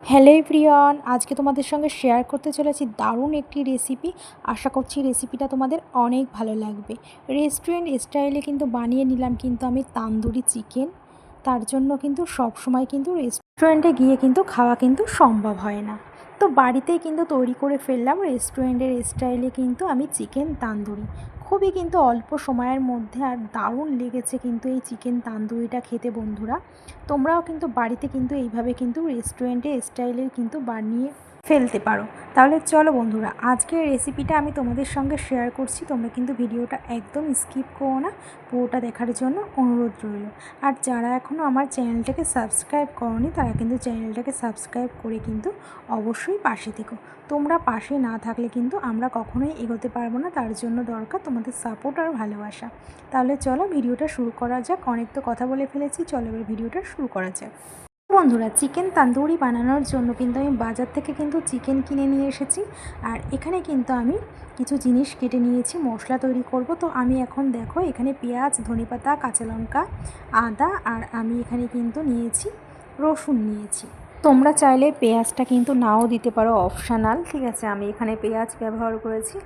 Hello everyone, আজকে তোমাদের সঙ্গে শেয়ার করতে চলেছি দারুণ একটি রেসিপি। আশা করছি রেসিপিটা তোমাদের অনেক ভালো লাগবে। রেস্টুরেন্ট স্টাইলে কিন্তু বানিয়ে নিলাম কিন্তু আমি তান্দুরি চিকেন। তার জন্য কিন্তু সব সময় কিন্তু রেস্টুরেন্টে গিয়ে কিন্তু খাওয়া কিন্তু সম্ভব হয় না, তো বাড়িতেই কিন্তু তৈরি করে ফেললাম রেস্টুরেন্টের স্টাইলে কিন্তু আমি চিকেন তান্দুরি। খুবই কিন্তু অল্প সময়ের মধ্যে আর দারুণ লেগেছে কিন্তু এই চিকেন তান্দুরিটা খেতে বন্ধুরা। তোমরাও কিন্তু বাড়িতে কিন্তু এইভাবে কিন্তু রেস্টুরেন্টে স্টাইলের কিন্তু বানিয়ে ফেলতে পারো। তাহলে চলো বন্ধুরা, আজকের রেসিপিটা আমি তোমাদের সঙ্গে শেয়ার করছি। তোমরা কিন্তু ভিডিওটা একদম স্কিপ করো না, পুরোটা দেখার জন্য অনুরোধ রইল। আর যারা এখনও আমার চ্যানেলটাকে সাবস্ক্রাইব করোনি তারা কিন্তু চ্যানেলটাকে সাবস্ক্রাইব করে কিন্তু অবশ্যই পাশে থেকো। তোমরা পাশে না থাকলে কিন্তু আমরা কখনোই এগোতে পারবো না, তার জন্য দরকার তোমাদের সাপোর্ট আর ভালোবাসা। তাহলে চলো ভিডিওটা শুরু করা যাক। অনেক তো কথা বলে ফেলেছি, চলো এবার ভিডিওটা শুরু করা যাক। বন্ধুরা, চিকেন তান্দুরি বানানোর জন্য কিন্তু আমি বাজার থেকে কিন্তু চিকেন কিনে নিয়ে এসেছি। আর এখানে কিন্তু আমি কিছু জিনিস কেটে নিয়েছি, মশলা তৈরি করব। তো আমি এখন দেখো এখানে পেঁয়াজ, ধনেপাতা, কাঁচা লঙ্কা, আদা আর আমি এখানে কিন্তু নিয়েছি রসুন নিয়েছি। তোমরা চাইলে পেঁয়াজটা কিন্তু নাও দিতে পারো, অপশানাল, ঠিক আছে। আমি এখানে পেঁয়াজ ব্যবহার করেছি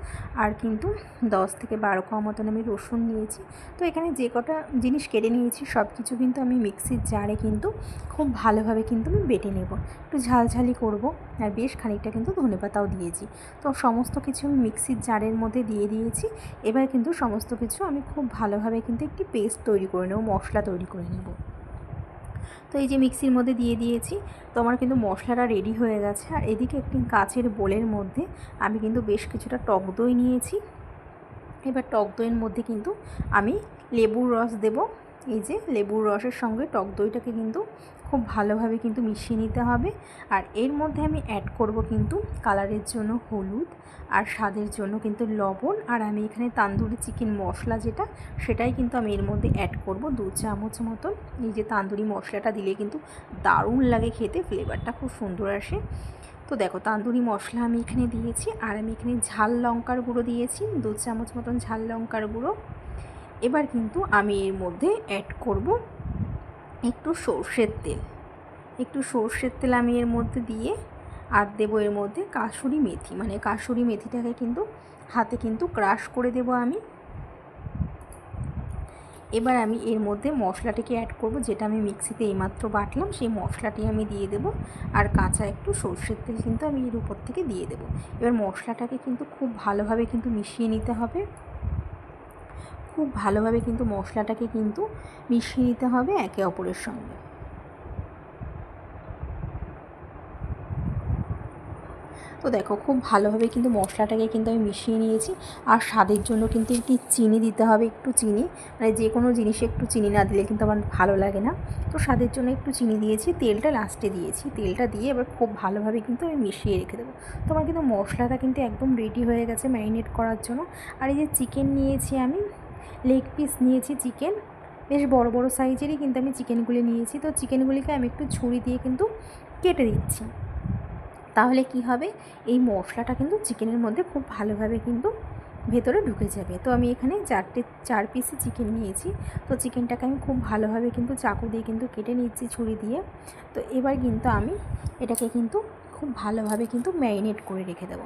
আর কিন্তু 10 থেকে 12 কোয়া মতন আমি রসুন নিয়েছি। তো এখানে যে কটা জিনিস কেটে নিয়েছি সব কিছু কিন্তু আমি মিক্সির জারে কিন্তু খুব ভালোভাবে কিন্তু আমি বেটে নেব। একটু ঝালঝালি করব আর বেশ খানিকটা কিন্তু ধনেপাতাও দিয়েছি। তো সমস্ত কিছু আমি মিক্সির জারের মধ্যে দিয়ে দিয়েছি। এবার কিন্তু সমস্ত কিছু আমি খুব ভালোভাবে কিন্তু একটি পেস্ট তৈরি করে নেব, মশলা তৈরি করে নেব। তো এই যে মিক্সির মধ্যে দিয়ে দিয়েছি, তো আমার কিন্তু মশলাটা রেডি হয়ে গেছে। আর এদিকে একটি কাচের বোলের মধ্যে আমি কিন্তু বেশ কিছুটা টক দই নিয়েছি। এবার টক দইয়ের মধ্যে কিন্তু আমি লেবুর রস দেব। এই যে লেবুর রসের সঙ্গে টক দইটাকে কিন্তু খুব ভালোভাবে কিন্তু মিশিয়ে নিতে হবে। আর এর মধ্যে আমি অ্যাড করব কিন্তু কালারের জন্য হলুদ, আর স্বাদের জন্য কিন্তু লবণ। আর আমি এখানে তান্দুরি চিকেন মশলা যেটা, সেটাই কিন্তু আমি এর মধ্যে অ্যাড করব 2 চামচ মতন। এই যে তান্দুরি মশলাটা দিলে কিন্তু দারুণ লাগে খেতে, ফ্লেভারটা খুব সুন্দর আসে। তো দেখো তান্দুরি মশলা আমি এখানে দিয়েছি। আর আমি এখানে ঝাল লঙ্কার গুঁড়ো দিয়েছি 2 চামচ মতন ঝাল লঙ্কার গুঁড়ো। এবার কিন্তু আমি এর মধ্যে অ্যাড করব একটু সর্ষের তেল। একটু সর্ষের তেল আমি এর মধ্যে দিয়ে আর দেবো এর মধ্যে কাসুরি মেথি, মানে কাসুরি মেথিটাকে কিন্তু হাতে কিন্তু ক্রাশ করে দেবো আমি। এবার আমি এর মধ্যে মশলাটিকে অ্যাড করব, যেটা আমি মিক্সিতে এইমাত্র বাটলাম, সেই মশলাটি আমি দিয়ে দেব। আর কাঁচা একটু সর্ষের তেল কিন্তু আমি এর উপর থেকে দিয়ে দেব। এবার মশলাটাকে কিন্তু খুব ভালোভাবে কিন্তু মিশিয়ে নিতে হবে। খুব ভালোভাবে কিন্তু মশলাটাকে কিন্তু মিশিয়ে নিতে হবে একে অপরের সঙ্গে। তো দেখো খুব ভালোভাবে কিন্তু মশলাটাকে কিন্তু আমি মিশিয়ে নিয়েছি। আর স্বাদের জন্য কিন্তু একটু চিনি দিতে হবে, একটু চিনি, মানে যে কোনো জিনিসে একটু চিনি না দিলে কিন্তু আমার ভালো লাগে না। তো স্বাদের জন্য একটু চিনি দিয়েছি, তেলটা লাস্টে দিয়েছি। তেলটা দিয়ে এবার খুব ভালোভাবে কিন্তু আমি মিশিয়ে রেখে দেবো। তো আমার কিন্তু মশলাটা কিন্তু একদম রেডি হয়ে গেছে ম্যারিনেট করার জন্য। আর এই যে চিকেন নিয়েছি আমি, লেগ পিস নিয়েছি চিকেন, বেশ বড় বড় সাইজেরই কিন্তু আমি চিকেনগুলি নিয়েছি। তো চিকেনগুলিকে আমি একটু ছুরি দিয়ে কিন্তু কেটে দিচ্ছি। তাহলে কি হবে, এই মশলাটা কিন্তু চিকেনের মধ্যে খুব ভালোভাবে কিন্তু ভেতরে ঢুকে যাবে। তো আমি এখানে 4 পিসই চিকেন নিয়েছি। তো চিকেনটাকে আমি খুব ভালোভাবে কিন্তু চাকু দিয়ে কিন্তু কেটে নিচ্ছি ছুরি দিয়ে। তো এবার কিন্তু আমি এটাকে কিন্তু খুব ভালোভাবে কিন্তু ম্যারিনেট করে রেখে দেবো।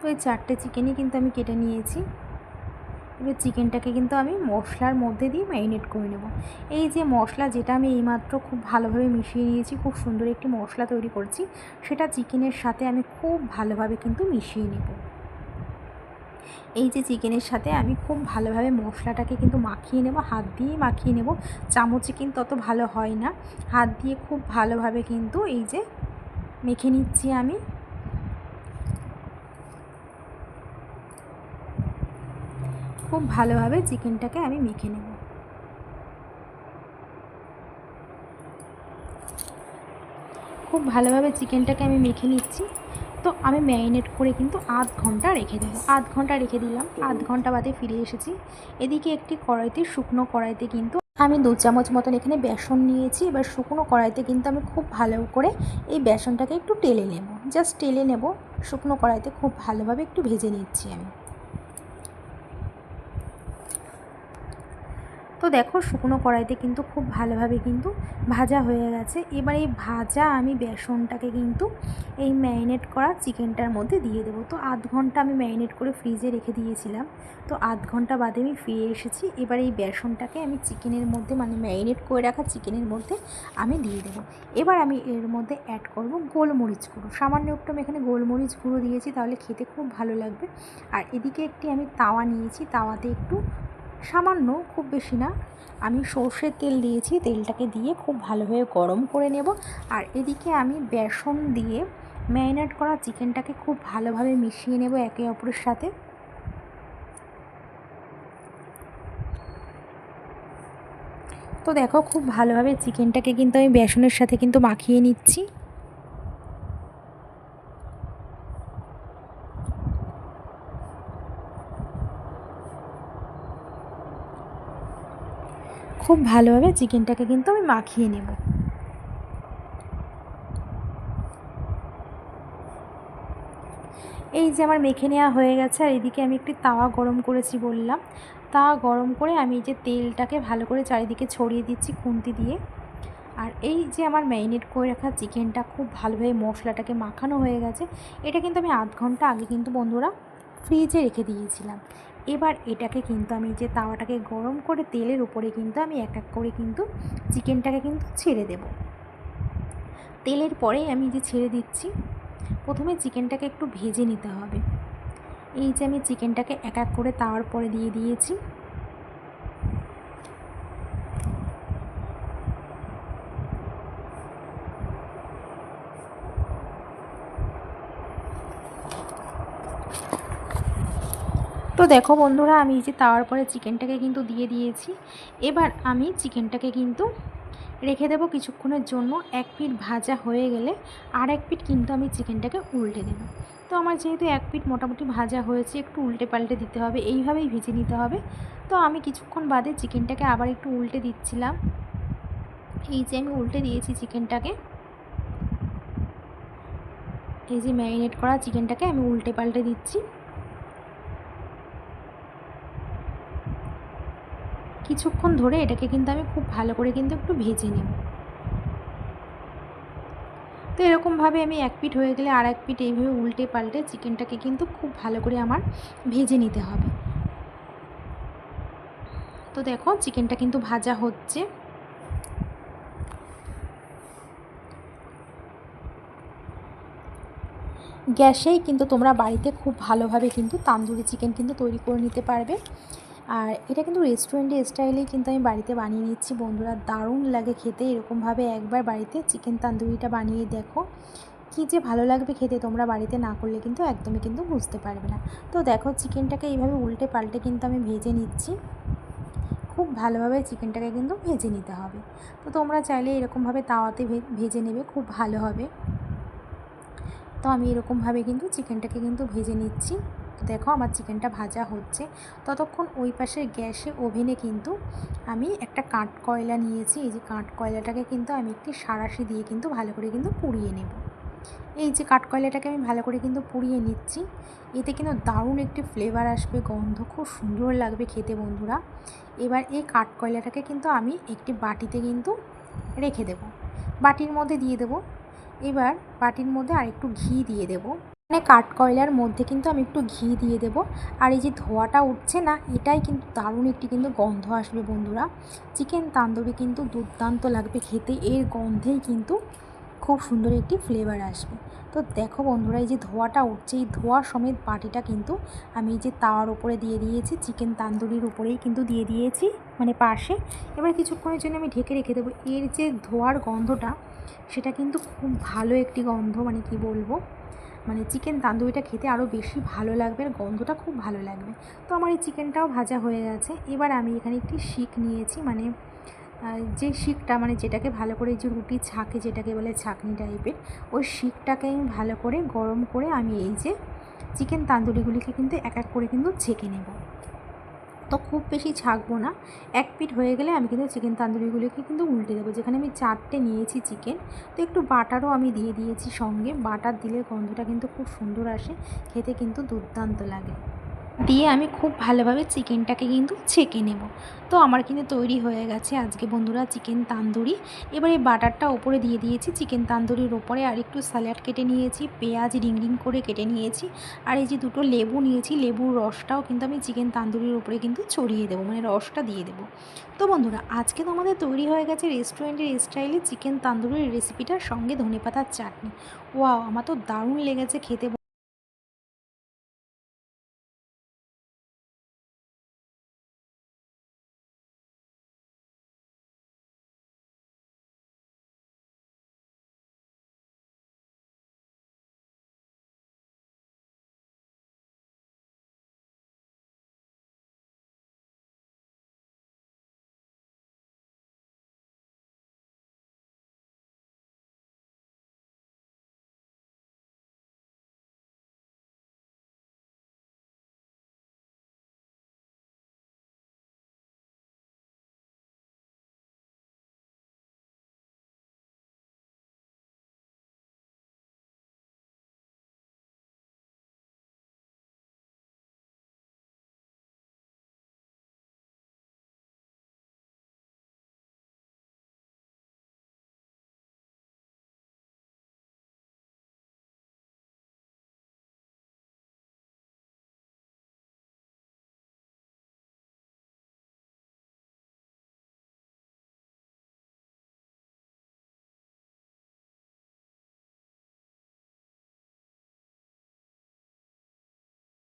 তো এই 4টে চিকেনই কিন্তু আমি কেটে নিয়েছি। এবার চিকেনটাকে কিন্তু আমি মশলার মধ্যে দিয়ে ম্যারিনেট করে নেব। এই যে মশলা, যেটা আমি এইমাত্র খুব ভালোভাবে মিশিয়ে নিয়েছি, খুব সুন্দর একটি মশলা তৈরি করছি, সেটা চিকেনের সাথে আমি খুব ভালোভাবে কিন্তু মিশিয়ে নেব। এই যে চিকেনের সাথে আমি খুব ভালোভাবে মশলাটাকে কিন্তু মাখিয়ে নেব, হাত দিয়ে মাখিয়ে নেব। চামচে কিন্তু অত ভালো হয় না, হাত দিয়ে খুব ভালোভাবে কিন্তু এই যে মেখে নিচ্ছি আমি। খুব ভালোভাবে চিকেনটাকে আমি মেখে নেব। খুব ভালোভাবে চিকেনটাকে আমি মেখে নিচ্ছি। তো আমি ম্যারিনেট করে কিন্তু আধ ঘন্টা রেখে দেবো। আধ ঘন্টা রেখে দিলাম, আধ ঘন্টা বাদে ফিরে এসেছি। এদিকে একটি কড়াইতে, শুকনো কড়াইতে কিন্তু আমি 2 চামচ মতন এখানে বেসন নিয়েছি। এবার শুকনো কড়াইতে কিন্তু আমি খুব ভালো করে এই বেসনটাকে একটু টেলে নেব, জাস্ট টেলে নেব। শুকনো কড়াইতে খুব ভালোভাবে একটু ভেজে নিচ্ছি আমি। তো তো দেখো শুকনো কড়াইতে কিন্তু খুব ভালোভাবে কিন্তু ভাজা হয়ে গেছে। এবার এই ভাজা আমি বেসনটাকে কিন্তু এই ম্যারিনেট করা চিকেনটার মধ্যে দিয়ে দেবো। তো আধ ঘন্টা আমি ম্যারিনেট করে ফ্রিজে রেখে দিয়েছিলাম। তো আধ ঘন্টা বাদে আমি ফিরে এসেছি। এবার এই বেসনটাকে আমি চিকেনের মধ্যে মানে ম্যারিনেট করে রাখা চিকেনের মধ্যে আমি দিয়ে দেবো। এবার আমি এর মধ্যে অ্যাড করব গোলমরিচ গুঁড়ো, সামান্য একটু আমি এখানে গোলমরিচ গুঁড়ো দিয়েছি, তাহলে খেতে খুব ভালো লাগবে। আর এদিকে একটি আমি তাওয়া নিয়েছি, তাওয়াতে একটু সামান্য, খুব বেশি না, আমি সর্ষের তেল দিয়েছি। তেলটাকে দিয়ে খুব ভালোভাবে গরম করে নেব। আর এদিকে আমি বেসন দিয়ে ম্যারিনেট করা চিকেনটাকে খুব ভালোভাবে মিশিয়ে নেব একে অপরের সাথে। তো দেখো খুব ভালোভাবে চিকেনটাকে কিন্তু আমি বেসনের সাথে কিন্তু মাখিয়ে নিচ্ছি। খুব ভালোভাবে চিকেনটাকে কিন্তু আমি মাখিয়ে নেব। এই যে আমার মেখে নেওয়া হয়ে গেছে। আর এদিকে আমি একটি তাওয়া গরম করেছি বললাম, তাওয়া গরম করে আমি যে তেলটাকে ভালো করে চারিদিকে ছড়িয়ে দিচ্ছি খুন্তি দিয়ে। আর এই যে আমার ম্যারিনেট করে রাখা চিকেনটা খুব ভালোভাবে মশলাটাকে মাখানো হয়ে গেছে। এটা কিন্তু আমি আধ ঘন্টা আগে কিন্তু বন্ধুরা ফ্রিজে রেখে দিয়েছিলাম। এবার এটাকে কিন্তু আমি যে তাওয়াটাকে গরম করে তেলের উপরে কিন্তু আমি এক এক করে কিন্তু চিকেনটাকে কিন্তু ছেড়ে দেব। তেলের পরে আমি যে ছেড়ে দিচ্ছি, প্রথমে চিকেনটাকে একটু ভেজে নিতে হবে। এই যে আমি চিকেনটাকে এক এক করে তাওয়ার পরে দিয়ে দিয়েছি। তো দেখো বন্ধুরা, আমি এই যে তাওয়ার পরে চিকেনটাকে কিন্তু দিয়ে দিয়েছি। এবার আমি চিকেনটাকে কিন্তু রেখে দেবো কিছুক্ষণের জন্য। এক পিঠ ভাজা হয়ে গেলে আর এক পিঠ কিন্তু আমি চিকেনটাকে উল্টে দেবো। তো আমার যেহেতু এক পিঠ মোটামুটি ভাজা হয়েছে, একটু উল্টে পাল্টে দিতে হবে, এইভাবেই ভেজে নিতে হবে। তো আমি কিছুক্ষণ বাদে চিকেনটাকে আবার একটু উল্টে দিচ্ছিলাম। এই যে আমি উল্টে দিয়েছি চিকেনটাকে, এই যে ম্যারিনেট করা চিকেনটাকে আমি উল্টে পাল্টে দিচ্ছি। কিছুক্ষণ ধরে এটাকে কিন্তু আমি খুব ভালো করে কিন্তু একটু ভেজে নেব। তো এরকমভাবে আমি এক পিঠ হয়ে গেলে আর এক পিঠ এইভাবে উল্টে পাল্টে চিকেনটাকে কিন্তু খুব ভালো করে আমার ভেজে নিতে হবে। তো দেখো চিকেনটা কিন্তু ভাজা হচ্ছে। গ্যাসেই কিন্তু তোমরা বাড়িতে খুব ভালোভাবে কিন্তু তান্দুরি চিকেন কিন্তু তৈরি করে নিতে পারবে। আর এটা কিন্তু রেস্টুরেন্টের স্টাইলেই কিন্তু আমি বাড়িতে বানিয়ে নিচ্ছি বন্ধুরা, দারুণ লাগে খেতে। এরকমভাবে একবার বাড়িতে চিকেন তান্দুরিটা বানিয়ে দেখো, কী যে ভালো লাগবে খেতে, তোমরা বাড়িতে না করলে কিন্তু একদমই কিন্তু বুঝতে পারবে না। তো দেখো চিকেনটাকে এইভাবে উল্টে পাল্টে কিন্তু আমি ভেজে নিচ্ছি। খুব ভালোভাবে চিকেনটাকে কিন্তু ভেজে নিতে হবে। তো তোমরা চাইলে এরকমভাবে তাওয়াতে ভেজে নেবে, খুব ভালো হবে। তো আমি এরকমভাবে কিন্তু চিকেনটাকে কিন্তু ভেজে নিচ্ছি। দেখো আমার চিকেনটা ভাজা হচ্ছে। ততক্ষণ ওই পাশের গ্যাসে ওভেনে কিন্তু আমি একটা কাঠকয়লা নিয়েছি। এই যে কাঠকয়লাটাকে কিন্তু আমি একটি সাঁড়াশি দিয়ে কিন্তু ভালো করে কিন্তু পুড়িয়ে নেব। এই যে কাঠকয়লাটাকে আমি ভালো করে কিন্তু পুড়িয়ে নিচ্ছি। এতে কিন্তু দারুণ একটি ফ্লেভার আসবে, গন্ধ খুব সুন্দর লাগবে খেতে বন্ধুরা। এবার এই কাঠকয়লাটাকে কিন্তু আমি একটি বাটিতে কিন্তু রেখে দেব, বাটির মধ্যে দিয়ে দেব। এবার বাটির মধ্যে আরেকটু ঘি দিয়ে দেব, মানে কাঠকয়লার মধ্যে কিন্তু আমি একটু ঘি দিয়ে দেব। আর এই যে ধোঁয়াটা উঠছে না, এটাই কিন্তু দারুণ একটি কিন্তু গন্ধ আসবে বন্ধুরা। চিকেন তান্দুরি কিন্তু দুর্দান্ত লাগবে খেতে, এর গন্ধেই কিন্তু খুব সুন্দর একটি ফ্লেভার আসবে। তো দেখো বন্ধুরা, এই যে ধোঁয়াটা উঠছে, এই ধোঁয়া সমেত বাটিটা কিন্তু আমি এই যে তাওয়ার উপরে দিয়ে দিয়েছি, চিকেন তান্দুরির উপরেই কিন্তু দিয়ে দিয়েছি, মানে পাশে। এবার কিছুক্ষণের জন্য আমি ঢেকে রেখে দেবো। এর যে ধোঁয়ার গন্ধটা, সেটা কিন্তু খুব ভালো একটি গন্ধ, মানে কি বলবো, মানে চিকেন তান্দুরিটা খেতে আরও বেশি ভালো লাগবে, আর গন্ধটা খুব ভালো লাগবে। তো আমার এই চিকেনটাও ভাজা হয়ে গেছে। এবার আমি এখানে একটি শিক নিয়েছি, মানে যে শিকটা, মানে যেটাকে ভালো করে, যে রুটি ছাঁকে যেটাকে বলে ছাঁকনি টাইপের, ওই শিকটাকে আমি ভালো করে গরম করে আমি এই যে চিকেন তান্দুরিগুলিকে কিন্তু এক এক করে কিন্তু ছেঁকে নেব। তো খুব বেশি ছাঁকবো না, এক পিঠ হয়ে গেলে আমি কিন্তু চিকেন তান্দুরিগুলিকে কিন্তু উল্টে দেবো। যেখানে আমি 4টে নিয়েছি চিকেন, তো একটু বাটারও আমি দিয়ে দিয়েছি সঙ্গে। বাটার দিলে গন্ধটা কিন্তু খুব সুন্দর আসে, খেতে কিন্তু দুর্দান্ত লাগে। দিয়ে আমি খুব ভালোভাবে চিকেনটাকে কিন্তু ছেঁকে নেব। তো আমার কিন্তু তৈরি হয়ে গেছে আজকে বন্ধুরা চিকেন তান্দুরি। এবার এই বাটারটা ওপরে দিয়ে দিয়েছি চিকেন তান্দুরির ওপরে, আর একটু স্যালাড কেটে নিয়েছি, পেঁয়াজ রিং রিং করে কেটে নিয়েছি, আর এই যে দুটো লেবু নিয়েছি, লেবুর রসটাও কিন্তু আমি চিকেন তান্দুরির ওপরে কিন্তু ছড়িয়ে দেবো, মানে রসটা দিয়ে দেবো। তো বন্ধুরা আজকে তো আমাদের তৈরি হয়ে গেছে রেস্টুরেন্টের স্টাইলে চিকেন তান্দুরির রেসিপিটার সঙ্গে ধনেপাতার চাটনি। ওয়াও, আমার তো দারুণ লেগেছে খেতে।